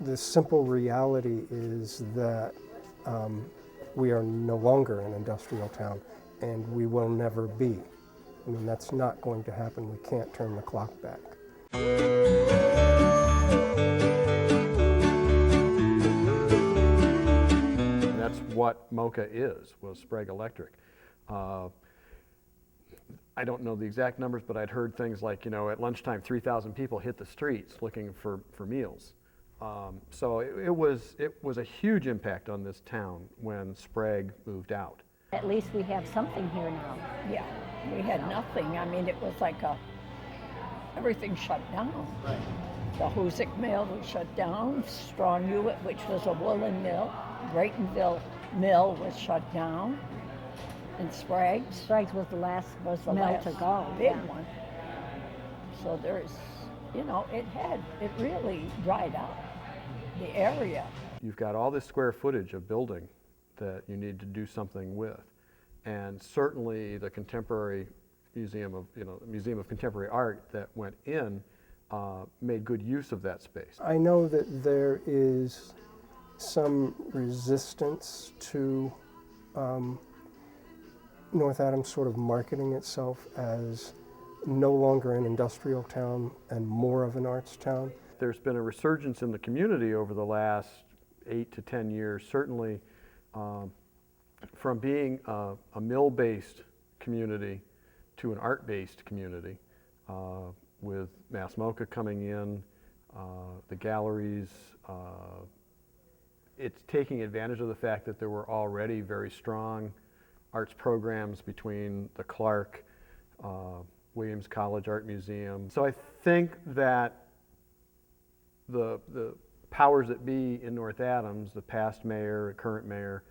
the simple reality is that we are no longer an industrial town, and we will never be. I mean, that's not going to happen. We can't turn the clock back. That's what MoCA was Sprague Electric. I don't know the exact numbers, but I'd heard things like, at lunchtime, 3,000 people hit the streets looking for meals. So it was a huge impact on this town when Sprague moved out. At least we have something here now. Yeah, we had nothing. I mean, it was like everything shut down. The Hoosick Mill was shut down, Straw Hewitt, which was a woolen mill, Braytonville Mill was shut down, and Sprague's. Sprague's was the last mill to go. Big one. So there's, it really dried out the area. You've got all this square footage of building that you need to do something with, and certainly the Contemporary Museum of Contemporary Art that went in made good use of that space. I know that there is some resistance to North Adams sort of marketing itself as no longer an industrial town and more of an arts town. There's been a resurgence in the community over the last 8 to 10 years, certainly from being a mill-based community to an art-based community, with Mass MoCA coming in, the galleries. It's taking advantage of the fact that there were already very strong arts programs between the Clark, Williams College Art Museum. So I think that the powers that be in North Adams, the past mayor, current mayor,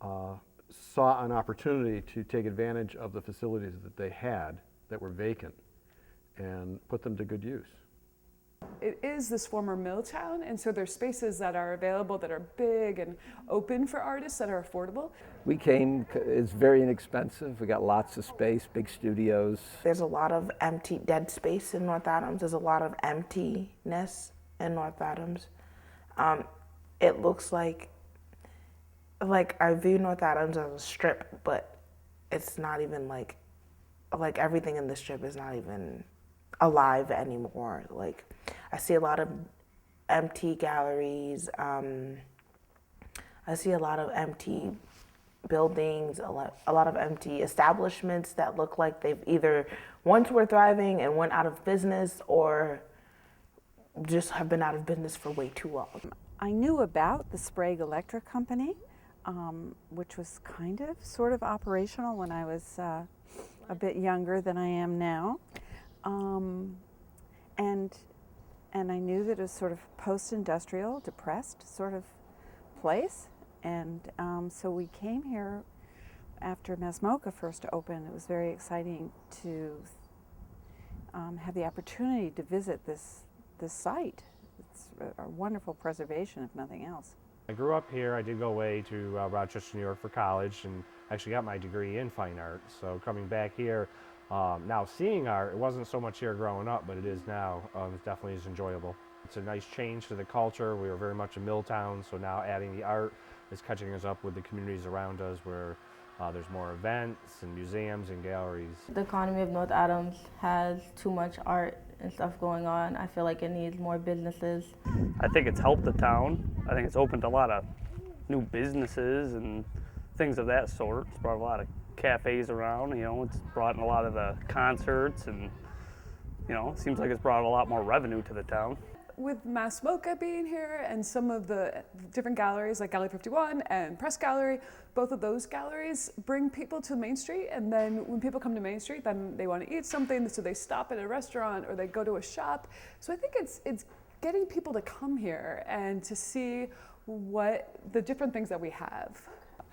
saw an opportunity to take advantage of the facilities that they had that were vacant and put them to good use. It is this former mill town, and so there's spaces that are available that are big and open for artists that are affordable. We came, it's very inexpensive. We got lots of space, big studios. There's a lot of empty, dead space in North Adams. There's a lot of emptiness in North Adams. It looks like I view North Adams as a strip, but it's not even like everything in the strip is not even alive anymore. Like, I see a lot of empty galleries. I see a lot of empty buildings, a lot of empty establishments that look like they've either once were thriving and went out of business, or just have been out of business for way too long. I knew about the Sprague Electric Company, which was sort of operational when I was a bit younger than I am now. And I knew that it was sort of post-industrial, depressed sort of place. And so we came here after Mass MoCA first opened. It was very exciting to have the opportunity to visit this site. It's a wonderful preservation, if nothing else. I grew up here. I did go away to Rochester, New York for college, and actually got my degree in fine art. So coming back here, now seeing art, it wasn't so much here growing up, but it is now. It definitely is enjoyable. It's a nice change to the culture. We were very much a mill town, so now adding the art is catching us up with the communities around us, where there's more events and museums and galleries. The economy of North Adams has too much art and stuff going on. I feel like it needs more businesses. I think it's helped the town. I think it's opened a lot of new businesses and things of that sort. It's brought a lot of cafes around, it's brought in a lot of the concerts, and it seems like it's brought a lot more revenue to the town. With Mass MoCA being here and some of the different galleries like Gallery 51 and Press Gallery, both of those galleries bring people to Main Street, and then when people come to Main Street, then they want to eat something, so they stop at a restaurant or they go to a shop. So I think it's getting people to come here and to see what the different things that we have.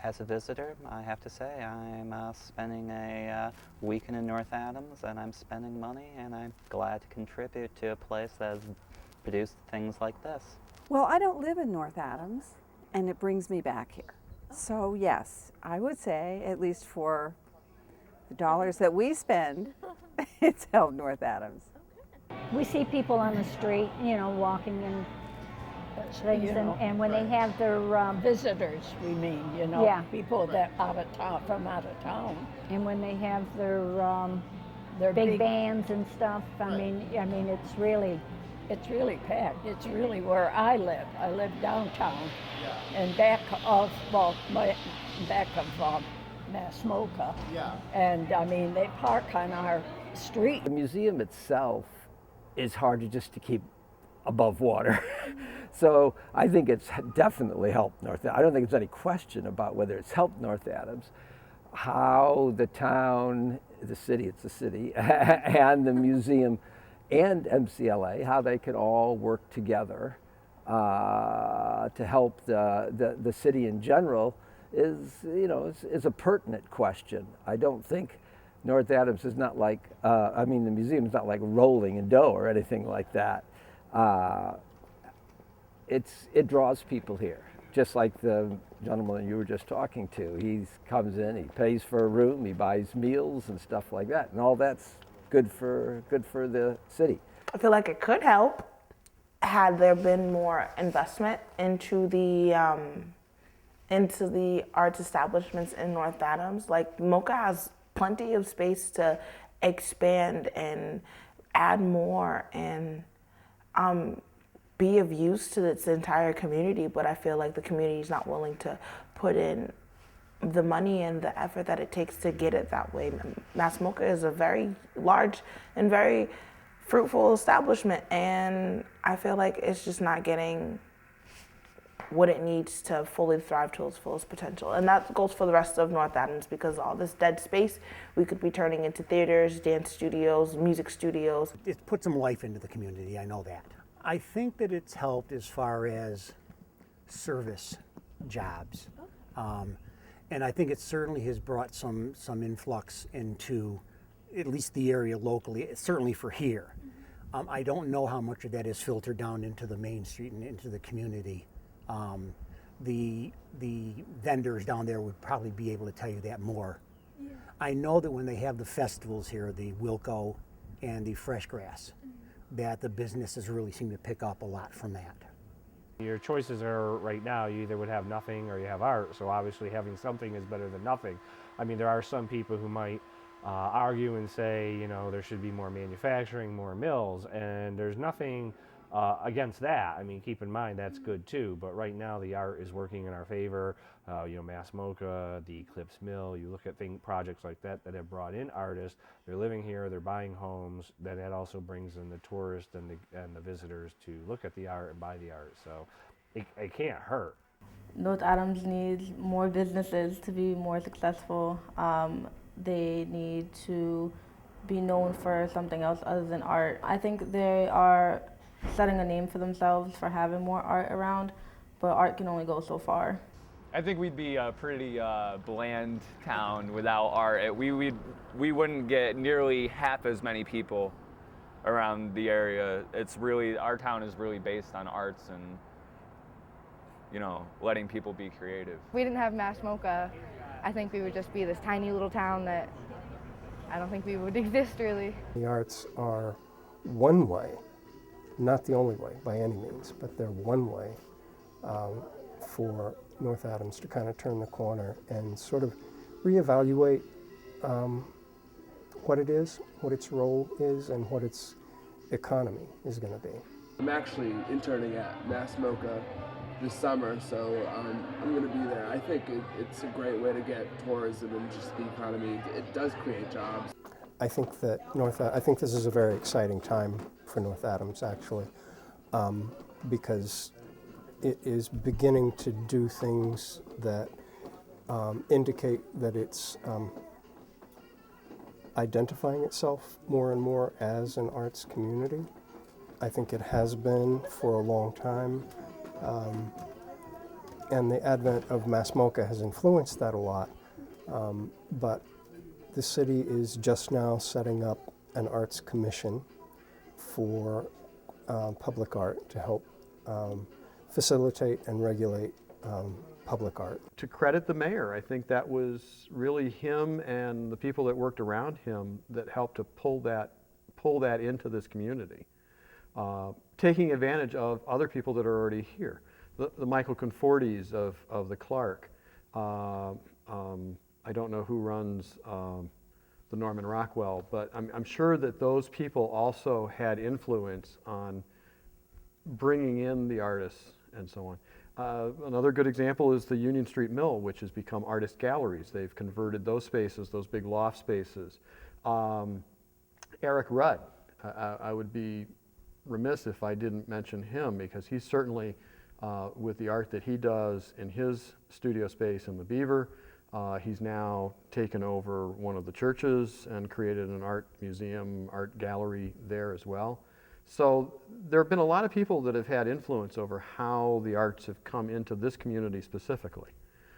As a visitor, I have to say, I'm spending a weekend in North Adams, and I'm spending money, and I'm glad to contribute to a place that has produced things like this. Well, I don't live in North Adams, and it brings me back here. So yes, I would say, at least for the dollars that we spend, it's helped North Adams. We see people on the street, walking, and things, You know, and when they have their visitors, we mean, you know, Yeah. people that out of town, from out of town. and when they have their big bands and stuff. I mean, It's really packed. It's really where I live. I live downtown, and back of Masmoka. Yeah. And I mean, they park on our street. The museum itself is hard to keep above water. So I think it's definitely helped North Adams. I don't think there's any question about whether it's helped North Adams. How the town, the city, it's a city, and the museum and MCLA, how they could all work together to help the city in general is a pertinent question. I don't think North Adams is not like, the museum is not like rolling in dough or anything like that. It draws people here, just like the gentleman you were just talking to. He comes in, he pays for a room, he buys meals and stuff like that, and all that's good for the city. I feel like it could help had there been more investment into the arts establishments in North Adams. Like MoCA has plenty of space to expand and add more and be of use to its entire community, but I feel like the community is not willing to put in the money and the effort that it takes to get it that way. Masmoka is a very large and very fruitful establishment, and I feel like it's just not getting what it needs to fully thrive to its fullest potential. And that goes for the rest of North Adams, because all this dead space we could be turning into theaters, dance studios, music studios. It put some life into the community, I know that. I think that it's helped as far as service jobs. And I think it certainly has brought some influx into at least the area locally, certainly for here. I don't know how much of that is filtered down into the main street and into the community. The vendors down there would probably be able to tell you that more. Yeah. I know that when they have the festivals here, the Wilco and the Fresh Grass, that the businesses really seem to pick up a lot from that. Your choices are right now, you either would have nothing or you have art, so obviously having something is better than nothing. I mean, there are some people who might argue and say, there should be more manufacturing, more mills, and there's nothing against that. I mean, keep in mind that's good too, but right now the art is working in our favor. Masmoka, the Eclipse Mill, you look at projects like that have brought in artists. They're living here, they're buying homes, then that also brings in the tourists and the visitors to look at the art and buy the art, so it can't hurt. North Adams needs more businesses to be more successful. They need to be known for something else other than art. I think they are setting a name for themselves for having more art around, but art can only go so far. I think we'd be a pretty bland town without art. We wouldn't get nearly half as many people around the area. Our town is really based on arts and letting people be creative. If we didn't have Masmoka, I think we would just be this tiny little town that I don't think we would exist really. The arts are one way, not the only way by any means, but they're one way for North Adams to kind of turn the corner and sort of reevaluate what it is, what its role is, and what its economy is going to be. I'm actually interning at Masmoka this summer, so I'm going to be there. I think it's a great way to get tourism and just the economy. It does create jobs. I think that I think this is a very exciting time for North Adams, actually, because it is beginning to do things that indicate that it's identifying itself more and more as an arts community. I think it has been for a long time, and the advent of Masmoka has influenced that a lot, but the city is just now setting up an arts commission for public art to help facilitate and regulate public art. To credit the mayor, I think that was really him and the people that worked around him that helped to pull that into this community. taking advantage of other people that are already here. The Michael Confortis of the Clark. I don't know who runs the Norman Rockwell, but I'm sure that those people also had influence on bringing in the artists and so on. Another good example is the Union Street Mill, which has become artist galleries. They've converted those spaces, those big loft spaces. Eric Rudd, I would be remiss if I didn't mention him, because he's certainly, with the art that he does in his studio space in the Beaver, he's now taken over one of the churches and created an art museum, art gallery there as well. So there have been a lot of people that have had influence over how the arts have come into this community specifically.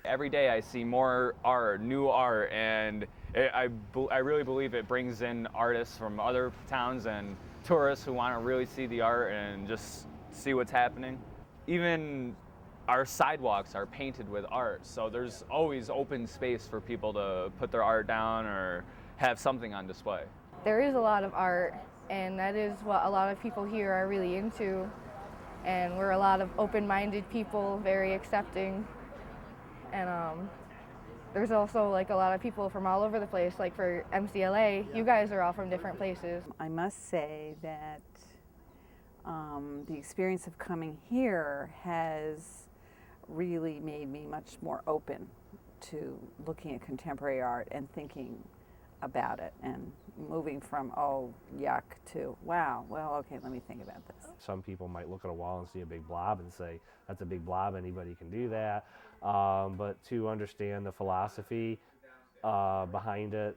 Every day I see more art, new art, and I really believe it brings in artists from other towns and tourists who want to really see the art and just see what's happening. Even our sidewalks are painted with art, so there's always open space for people to put their art down or have something on display. There is a lot of art, and that is what a lot of people here are really into. And we're a lot of open-minded people, very accepting. And there's also like a lot of people from all over the place. Like for MCLA, you guys are all from different places. I must say that the experience of coming here has really made me much more open to looking at contemporary art and thinking about it, and moving from, oh, yuck, to, wow, well, okay, let me think about this. Some people might look at a wall and see a big blob and say, that's a big blob, anybody can do that. But to understand the philosophy behind it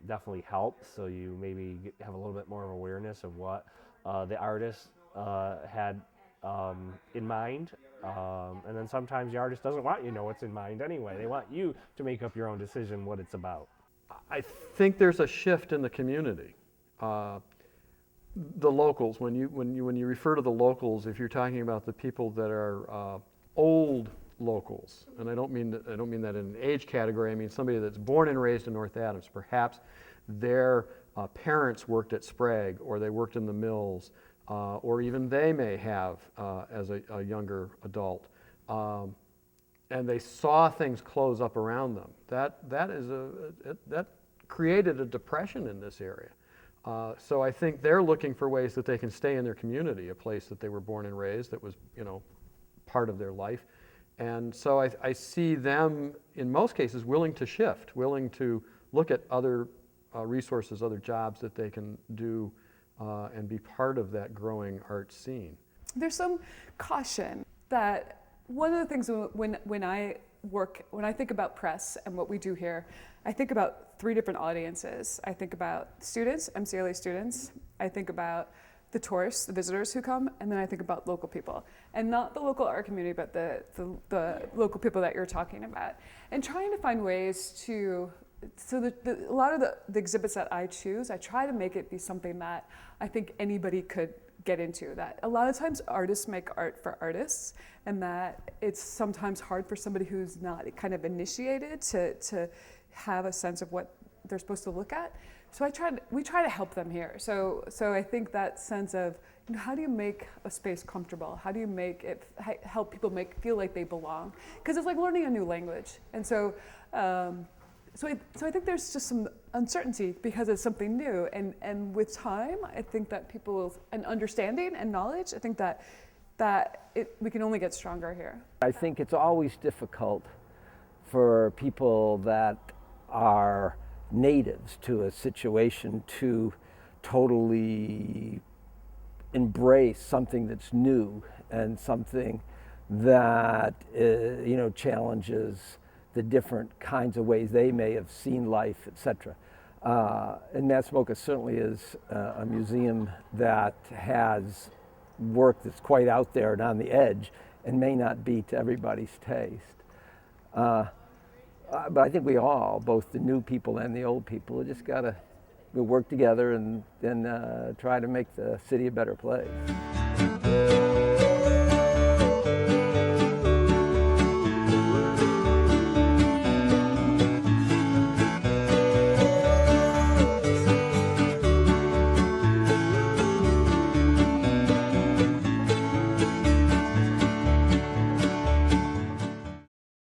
definitely helps, so you maybe have a little bit more of awareness of what the artist had in mind. And then sometimes the artist doesn't want you to know what's in mind anyway. They want you to make up your own decision what it's about. I think there's a shift in the community. The locals, when you refer to the locals, if you're talking about the people that are old locals, and I don't mean that in an age category. I mean somebody that's born and raised in North Adams. Perhaps their parents worked at Sprague, or they worked in the mills, or even they may have as a younger adult. And they saw things close up around them. That created a depression in this area. So I think they're looking for ways that they can stay in their community, a place that they were born and raised, that was, part of their life. And so I see them, in most cases, willing to shift, willing to look at other resources, other jobs that they can do and be part of that growing art scene. There's some caution that one of the things when I think about press and what we do here, I think about 3 different audiences. I think about students, MCLA students. I think about the tourists, the visitors who come, and then I think about local people. And not the local art community, but the local people that you're talking about. And trying to find ways to, so a lot of the exhibits that I choose, I try to make it be something that I think anybody could get into. That a lot of times artists make art for artists, and that it's sometimes hard for somebody who's not kind of initiated to have a sense of what they're supposed to look at. So we try to help them here. So I think that sense of, how do you make a space comfortable? How do you make it help people feel like they belong? Because it's like learning a new language. And so So I think there's just some uncertainty because it's something new, and with time, I think that and understanding and knowledge, I think that we can only get stronger here. I think it's always difficult for people that are natives to a situation to totally embrace something that's new and something that challenges the different kinds of ways they may have seen life, etc. And Massamoka certainly is a museum that has work that's quite out there and on the edge and may not be to everybody's taste. But I think we all, both the new people and the old people, just got to work together and try to make the city a better place.